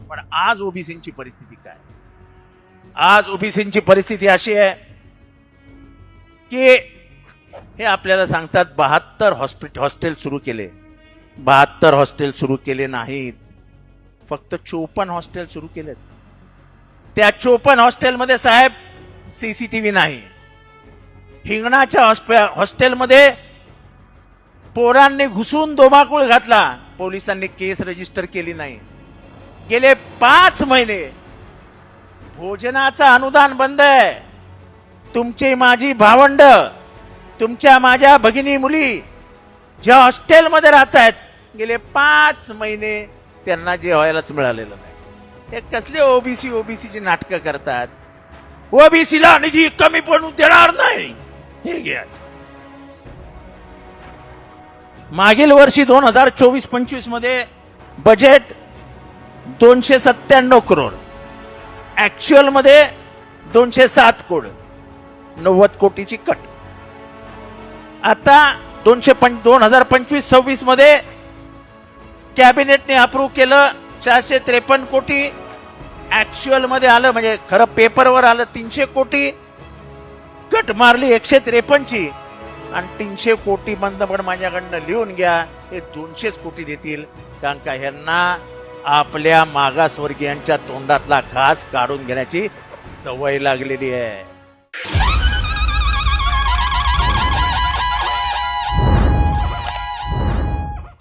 पण आज ओबीसींची परिस्थिती काय? आज ओबीसींची परिस्थिती अशी आहे की हे आपल्याला सांगतात 72 हॉस्टेल सुरू केले. 72 हॉस्टेल सुरू केले नाहीत, फक्त 54 हॉस्टेल सुरू केलेत. त्या 54 हॉस्टेलमध्ये साहेब सीसीटीव्ही नाही. हिंगणाच्या हॉस्टेलमध्ये पोरांनी घुसून धुमाकूळ घातला, पोलिसांनी केस रजिस्टर केली नाही. गेले 5 महिने भोजनाचं अनुदान बंद आहे. तुमची माझी भावंड, तुमच्या माझ्या भगिनी मुली ज्या हॉस्टेलमध्ये राहत आहेत, गेले 5 महिने त्यांना जेवायलाच मिळालेलं नाही. हे कसले ओबीसीची नाटकं करतात. ओबीसीला निधी कमी पडू देणार नाही. हे घ्या. मागील वर्षी 2024-25 मध्ये बजेट 297 करोड, ऍक्च्युअल मध्ये 207 कोटी, 90 कोटीची कट. आता 2025-26 मध्ये कॅबिनेटने अप्रूव्ह केलं 453 कोटी, ऍक्च्युअल मध्ये आलं म्हणजे खरं पेपरवर आलं 300 कोटी, कट मारली 153 ची, आणि 300 कोटी बंद पण माझ्याकडनं लिहून घ्या, हे 200 कोटी देतील. कारण का ह्यांना आपल्या मागासवर्गीयांच्या तोंडातला घास काढून घेण्याची सवय लागलेली आहे.